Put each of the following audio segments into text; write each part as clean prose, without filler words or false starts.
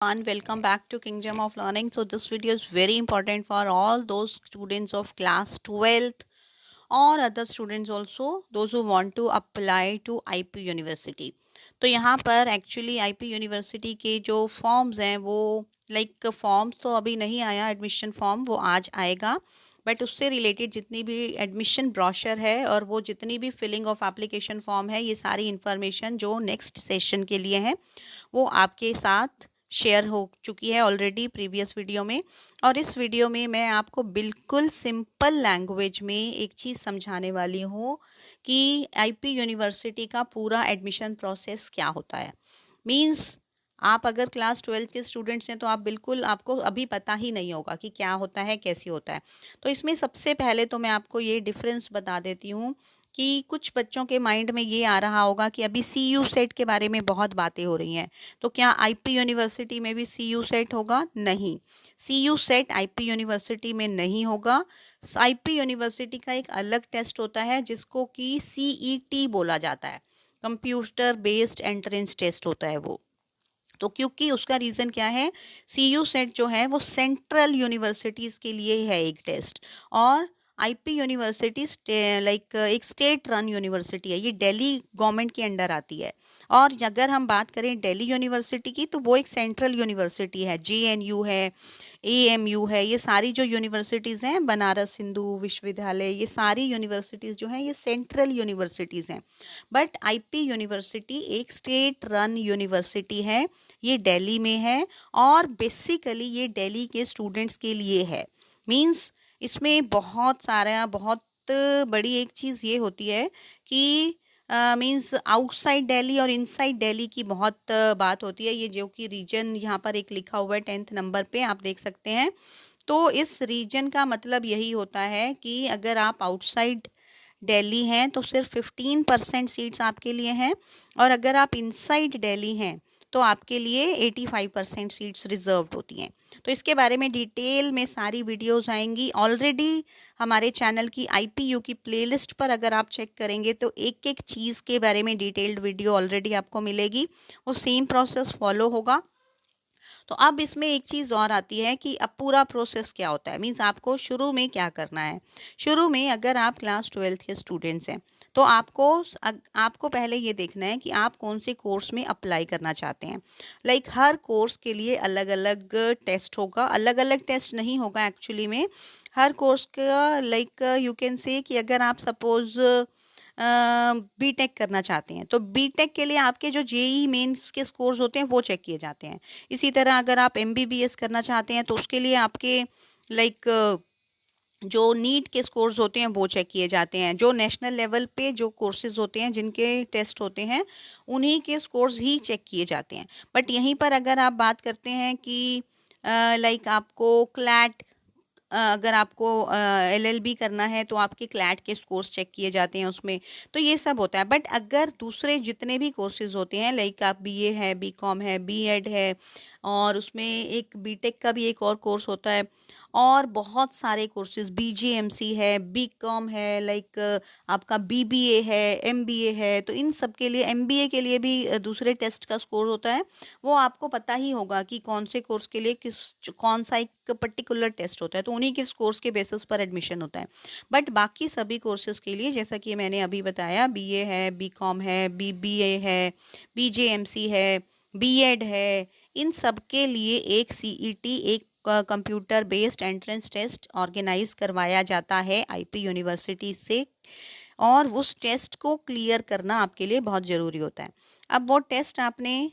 And welcome back to Kingdom of Learning. So this video is very important for all those students of class 12th और other students also those who want to apply to IP university. तो यहाँ पर actually IP university के जो forms हैं वो forms तो अभी नहीं आया, एडमिशन फॉर्म वो आज आएगा, बट उससे रिलेटेड जितनी भी एडमिशन ब्रोशर है और वो जितनी भी फिलिंग ऑफ एप्लीकेशन फॉर्म है, ये सारी इन्फॉर्मेशन जो नेक्स्ट सेशन के लिए है वो आपके साथ शेयर हो चुकी है ऑलरेडी प्रीवियस वीडियो में। और इस वीडियो में मैं आपको बिल्कुल सिंपल लैंग्वेज में एक चीज़ समझाने वाली हूँ कि आईपी यूनिवर्सिटी का पूरा एडमिशन प्रोसेस क्या होता है। मींस आप अगर क्लास 12 के स्टूडेंट्स हैं तो आपको अभी पता ही नहीं होगा कि क्या होता है, कैसे होता है। तो इसमें सबसे पहले तो मैं आपको ये डिफरेंस बता देती हूँ कि कुछ बच्चों के माइंड में ये आ रहा होगा कि अभी सीयू सेट के बारे में बहुत बातें हो रही हैं, तो क्या आईपी यूनिवर्सिटी में भी सीयू सेट होगा? नहीं, सीयू सेट आईपी यूनिवर्सिटी में नहीं होगा। आईपी यूनिवर्सिटी का एक अलग टेस्ट होता है जिसको कि सीईटी बोला जाता है, कंप्यूटर बेस्ड एंट्रेंस टेस्ट होता है वो। तो क्योंकि उसका रीज़न क्या है, सीयू सेट जो है वो सेंट्रल यूनिवर्सिटीज़ के लिए है एक टेस्ट, और आईपी यूनिवर्सिटी एक स्टेट रन यूनिवर्सिटी है, ये दिल्ली गवर्नमेंट के अंडर आती है। और अगर हम बात करें दिल्ली यूनिवर्सिटी की तो वो एक सेंट्रल यूनिवर्सिटी है, जेएनयू है, एएमयू है, ये सारी जो यूनिवर्सिटीज़ हैं, बनारस हिंदू विश्वविद्यालय, ये सारी यूनिवर्सिटीज़ जो हैं ये सेंट्रल यूनिवर्सिटीज़ हैं। बट आईपी यूनिवर्सिटी एक स्टेट रन यूनिवर्सिटी है, ये दिल्ली में है और बेसिकली ये दिल्ली के स्टूडेंट्स के लिए है। मींस इसमें बहुत बड़ी एक चीज़ ये होती है कि मींस आउटसाइड दिल्ली और इनसाइड दिल्ली की बहुत बात होती है। ये जो कि रीजन यहाँ पर एक लिखा हुआ है 10th नंबर पे आप देख सकते हैं। तो इस रीजन का मतलब यही होता है कि अगर आप आउटसाइड दिल्ली हैं तो सिर्फ 15% सीट्स आपके लिए हैं, और अगर आप इनसाइड दिल्ली हैं तो आपके लिए 85% सीट्स रिजर्व्ड होती हैं। तो इसके बारे में डिटेल में सारी वीडियोस आएंगी ऑलरेडी हमारे चैनल की आईपीयू की प्लेलिस्ट पर। अगर आप चेक करेंगे तो एक एक चीज़ के बारे में डिटेल्ड वीडियो ऑलरेडी आपको मिलेगी, वो सेम प्रोसेस फॉलो होगा। तो अब इसमें एक चीज़ और आती है कि अब पूरा प्रोसेस क्या होता है, मीन्स आपको शुरू में क्या करना है। शुरू में अगर आप क्लास 12th के स्टूडेंट्स हैं तो आपको पहले ये देखना है कि आप कौन से कोर्स में अप्लाई करना चाहते हैं। हर कोर्स के लिए अलग अलग टेस्ट होगा, अलग अलग टेस्ट नहीं होगा एक्चुअली में। हर कोर्स का यू कैन से कि अगर आप सपोज बीटेक करना चाहते हैं तो बीटेक के लिए आपके जो जेई मेंस के स्कोर्स होते हैं वो चेक किए जाते हैं। इसी तरह अगर आप एमबीबीएस करना चाहते हैं तो उसके लिए आपके लाइक जो नीट के स्कोर्स होते हैं वो चेक किए जाते हैं। जो नेशनल लेवल पे जो कोर्सेज होते हैं जिनके टेस्ट होते हैं उन्हीं के स्कोर्स ही चेक किए जाते हैं। बट यहीं पर अगर आप बात करते हैं कि आपको क्लैट अगर आपको एलएलबी करना है तो आपके क्लैट के स्कोर्स चेक किए जाते हैं उसमें। तो ये सब होता है। बट अगर दूसरे जितने भी कोर्सेज होते हैं आप बीए है, बीकॉम है, बीएड है, और उसमें एक बीटेक का भी एक और कोर्स होता है, और बहुत सारे कोर्सेज बीजीएमसी है, बीकॉम है, आपका बीबीए है, एमबीए है। तो इन सब के लिए, एमबीए के लिए भी दूसरे टेस्ट का स्कोर होता है। वो आपको पता ही होगा कि कौन से कोर्स के लिए कौन सा एक पर्टिकुलर टेस्ट होता है, तो उन्हीं के कोर्स के बेसिस पर एडमिशन होता है। बट बाकी सभी कोर्सेज के लिए जैसा कि मैंने अभी बताया, बीए है, बीकॉम है, बीबीए है, बीजेएमसी है, बीएड है, इन सब के लिए एक सीईटी, एक computer based entrance test organize करवाया जाता है आईपी यूनिवर्सिटी से, और उस टेस्ट को क्लियर करना आपके लिए बहुत ज़रूरी होता है। अब वो टेस्ट आपने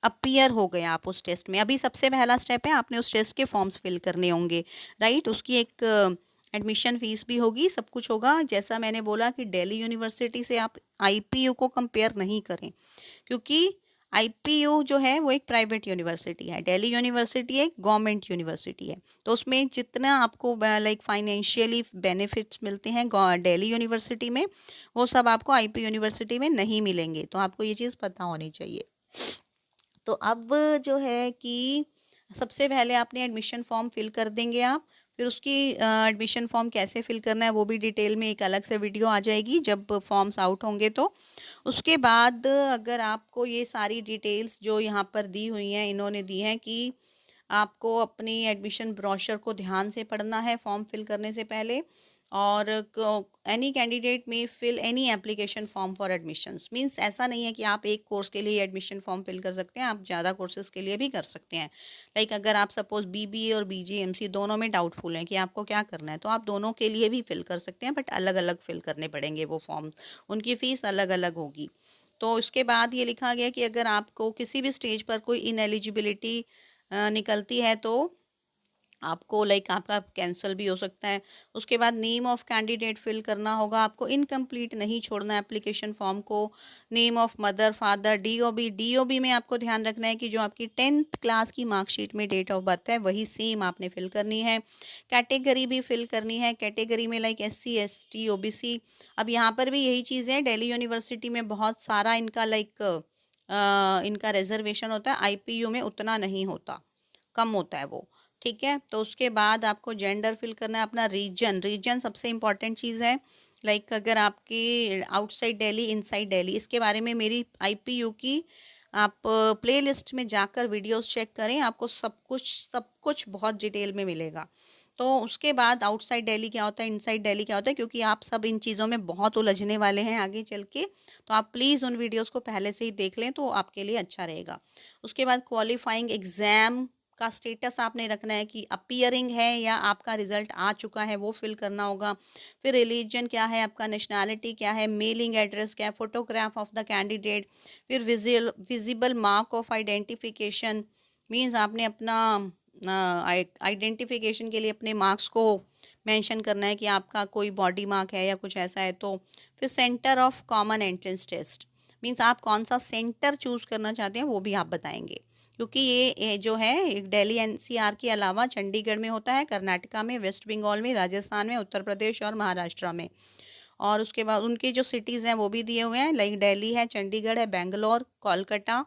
अपीयर हो गए आप उस टेस्ट में, अभी सबसे पहला स्टेप है आपने उस टेस्ट के फॉर्म्स फिल करने होंगे, राइट। उसकी एक एडमिशन फीस भी होगी, सब कुछ होगा। जैसा मैंने बोला कि दिल्ली यूनिवर्सिटी से आप आईपीयू को कंपेयर नहीं करें, क्योंकि आईपीयू जो है वो एक प्राइवेट यूनिवर्सिटी है, दिल्ली यूनिवर्सिटी एक गवर्नमेंट यूनिवर्सिटी है। तो उसमें जितना आपको फाइनेंशियली बेनिफिट्स मिलते हैं दिल्ली यूनिवर्सिटी में, वो सब आपको आईपी यूनिवर्सिटी में नहीं मिलेंगे। तो आपको ये चीज़ पता होनी चाहिए। तो अब जो है कि सबसे पहले आपने एडमिशन फॉर्म फिल कर देंगे आप। फिर उसकी एडमिशन फॉर्म कैसे फिल करना है वो भी डिटेल में एक अलग से वीडियो आ जाएगी जब फॉर्म्स आउट होंगे। तो उसके बाद अगर आपको ये सारी डिटेल्स जो यहाँ पर दी हुई हैं, इन्होंने दी हैं कि आपको अपनी एडमिशन ब्रोशर को ध्यान से पढ़ना है फॉर्म फिल करने से पहले, और एनी कैंडिडेट में fill any application form for admissions. Means ऐसा नहीं है कि आप एक कोर्स के लिए एडमिशन फॉर्म फिल कर सकते हैं, आप ज़्यादा कोर्सेज के लिए भी कर सकते हैं। लाइक अगर आप सपोज बीबीए और बीजीएमसी दोनों में डाउटफुल हैं कि आपको क्या करना है, तो आप दोनों के लिए भी फिल कर सकते हैं, बट अलग अलग फिल करने पड़ेंगे वो फॉर्म, उनकी फ़ीस अलग अलग होगी। तो उसके बाद ये लिखा गया कि अगर आपको किसी भी स्टेज पर कोई इनएलिजिबिलिटी निकलती है तो आपको लाइक आपका कैंसिल भी हो सकता है। उसके बाद नेम ऑफ कैंडिडेट फिल करना होगा, आपको इनकम्प्लीट नहीं छोड़ना एप्लीकेशन फॉर्म को। Name of mother father, DOB, DOB में आपको ध्यान रखना है कि जो आपकी 10th क्लास की मार्कशीट में डेट ऑफ बर्थ है वही सेम आपने फिल करनी है। कैटेगरी भी फिल करनी है, कैटेगरी में लाइक SC ST OBC। अब यहाँ पर भी यही चीज़ है, दिल्ली यूनिवर्सिटी में बहुत सारा इनका लाइक इनका रिजर्वेशन होता है, IPU में उतना नहीं होता, कम होता है वो। ठीक है, तो उसके बाद आपको जेंडर फिल करना है, अपना रीजन, रीजन सबसे इम्पॉर्टेंट चीज़ है। लाइक अगर आपकी आउटसाइड दिल्ली, इनसाइड दिल्ली, इसके बारे में मेरी IPU की आप प्लेलिस्ट में जाकर वीडियोस चेक करें, आपको सब कुछ बहुत डिटेल में मिलेगा। तो उसके बाद आउटसाइड दिल्ली क्या होता है, इनसाइड दिल्ली क्या होता है, क्योंकि आप सब इन चीज़ों में बहुत उलझने वाले हैं आगे चल के, तो आप प्लीज़ उन वीडियोस को पहले से ही देख लें तो आपके लिए अच्छा रहेगा। उसके बाद क्वालिफाइंग एग्ज़ाम का स्टेटस आपने रखना है कि अपीयरिंग है या आपका रिजल्ट आ चुका है, वो फिल करना होगा। फिर रिलीजन क्या है आपका, नेशनैलिटी क्या है, मेलिंग एड्रेस क्या है, फोटोग्राफ ऑफ द कैंडिडेट। फिर visible mark of identification, means आपने अपना आइडेंटिफिकेशन के लिए अपने मार्क्स को मेंशन करना है कि आपका कोई बॉडी मार्क है या कुछ ऐसा है तो। फिर center of common entrance test, means आप कौन सा सेंटर चूज़ करना चाहते हैं वो भी आप बताएंगे, क्योंकि ये जो है दिल्ली NCR के अलावा चंडीगढ़ में होता है, कर्नाटका में, वेस्ट बंगाल में, राजस्थान में, उत्तर प्रदेश और महाराष्ट्र में। और उसके बाद उनके जो सिटीज़ हैं वो भी दिए हुए हैं, लाइक दिल्ली है, चंडीगढ़ है, बेंगलोर, कोलकाता,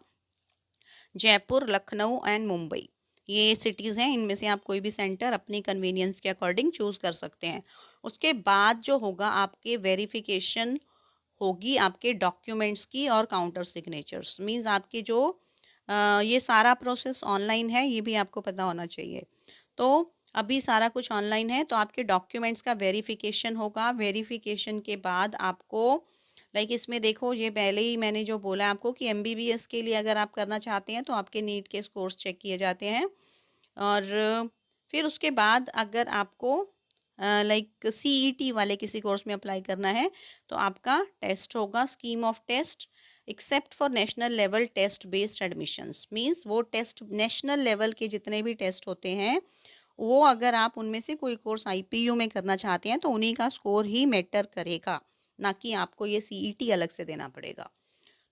जयपुर, लखनऊ एंड मुंबई। ये सिटीज़ हैं, इनमें से आप कोई भी सेंटर अपनी कन्वीनियंस के अकॉर्डिंग चूज़ कर सकते हैं। उसके बाद जो होगा आपके वेरिफिकेशन होगी आपके डॉक्यूमेंट्स की और काउंटर सिग्नेचर्स, मीन्स आपकी जो ये सारा प्रोसेस ऑनलाइन है, ये भी आपको पता होना चाहिए। तो अभी सारा कुछ ऑनलाइन है, तो आपके डॉक्यूमेंट्स का वेरिफिकेशन होगा। वेरिफिकेशन के बाद आपको लाइक इसमें देखो, ये पहले ही मैंने जो बोला आपको कि MBBS के लिए अगर आप करना चाहते हैं तो आपके नीट के स्कोर्स चेक किए जाते हैं। और फिर उसके बाद अगर आपको लाइक CET वाले किसी कोर्स में अप्लाई करना है तो आपका टेस्ट होगा, scheme of test except for national level test based admissions. Means वो टेस्ट नेशनल लेवल के जितने भी टेस्ट होते हैं वो अगर आप उनमें से कोई कोर्स IPU में करना चाहते हैं तो उन्हीं का स्कोर ही मैटर करेगा, ना कि आपको ये CET अलग से देना पड़ेगा।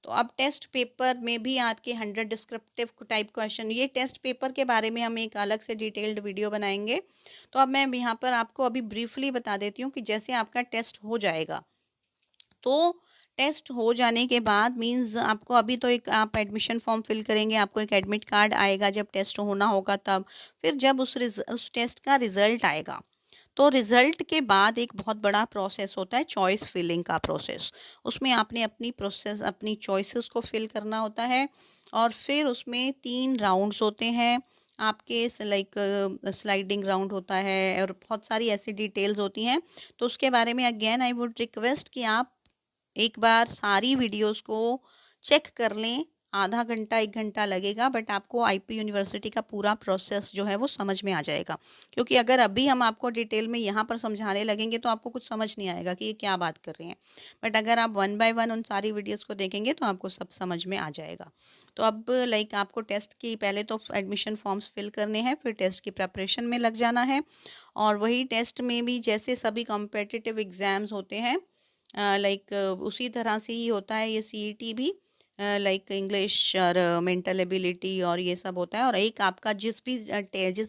तो अब टेस्ट पेपर में भी आपके 100 डिस्क्रिप्टिव टाइप क्वेश्चन, ये टेस्ट पेपर के बारे में हम एक अलग से डिटेल्ड वीडियो बनाएंगे। तो अब मैं यहाँ पर आपको अभी ब्रीफली बता देती हूँ कि जैसे आपका टेस्ट हो जाएगा, तो टेस्ट हो जाने के बाद मींस आपको अभी तो एक आप एडमिशन फॉर्म फिल करेंगे, आपको एक एडमिट कार्ड आएगा जब टेस्ट होना होगा तब। फिर जब उस टेस्ट का रिजल्ट आएगा तो रिजल्ट के बाद एक बहुत बड़ा प्रोसेस होता है, चॉइस फिलिंग का प्रोसेस। उसमें आपने अपनी चॉइसेस को फिल करना होता है, और फिर उसमें 3 राउंड्स होते हैं आपके, लाइक स्लाइडिंग राउंड होता है और बहुत सारी ऐसी डिटेल्स होती हैं। तो उसके बारे में अगेन आई वुड रिक्वेस्ट कि आप एक बार सारी वीडियोस को चेक कर लें। आधा घंटा 1 घंटा लगेगा, बट आपको IP यूनिवर्सिटी का पूरा प्रोसेस जो है वो समझ में आ जाएगा। क्योंकि अगर अभी हम आपको डिटेल में यहाँ पर समझाने लगेंगे तो आपको कुछ समझ नहीं आएगा कि ये क्या बात कर रहे हैं। बट अगर आप 1 बाय 1 उन सारी वीडियोस को देखेंगे तो आपको सब समझ में आ जाएगा। तो अब लाइक आपको टेस्ट की पहले तो एडमिशन फॉर्म्स फिल करने हैं, फिर टेस्ट की प्रेपरेशन में लग जाना है। और वही टेस्ट में भी जैसे सभी कॉम्पिटिटिव एग्ज़ाम्स होते हैं लाइक उसी तरह से ही होता है ये CET भी, लाइक इंग्लिश और मेंटल एबिलिटी और ये सब होता है। और एक आपका जिस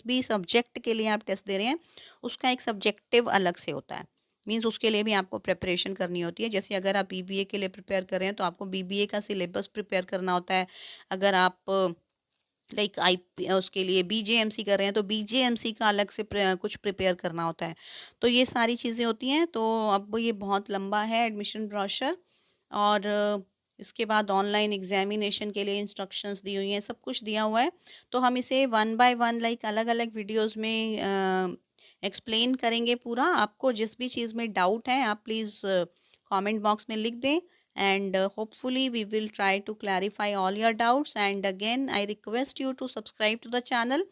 भी सब्जेक्ट के लिए आप टेस्ट दे रहे हैं उसका एक सब्जेक्टिव अलग से होता है, मीन्स उसके लिए भी आपको प्रिपरेशन करनी होती है। जैसे अगर आप BBA के लिए प्रिपेयर कर रहे हैं तो आपको BBA का सिलेबस प्रिपेयर करना होता है। अगर आप लाइक उसके लिए बीजेएमसी कर रहे हैं तो बीजेएमसी का अलग से कुछ प्रिपेयर करना होता है। तो ये सारी चीज़ें होती हैं। तो अब ये बहुत लंबा है एडमिशन ब्रोशर, और इसके बाद ऑनलाइन एग्जामिनेशन के लिए इंस्ट्रक्शंस दी हुई हैं, सब कुछ दिया हुआ है। तो हम इसे वन बाय वन लाइक अलग अलग वीडियोस में एक्सप्लेन करेंगे पूरा। आपको जिस भी चीज़ में डाउट है आप प्लीज़ कमेंट बॉक्स में लिख दें, and hopefully we will try to clarify all your doubts. And again I request you to subscribe to the channel,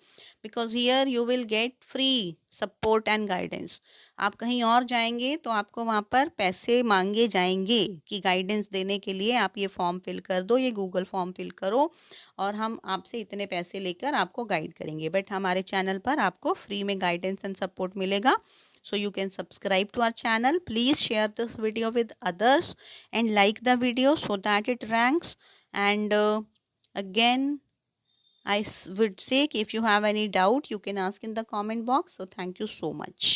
because here you will get free support and guidance. आप कहीं और जाएंगे तो आपको वहाँ पर पैसे मांगे जाएंगे कि गाइडेंस देने के लिए आप ये फॉर्म फिल कर दो, ये गूगल फॉर्म फिल करो, और हम आपसे इतने पैसे लेकर आपको गाइड करेंगे। बट हमारे चैनल पर आपको फ्री में गाइडेंस एंड सपोर्ट मिलेगा। So you can subscribe to our channel. Please share this video with others and like the video so that it ranks. And again I would say if you have any doubt you can ask in the comment box. So thank you so much.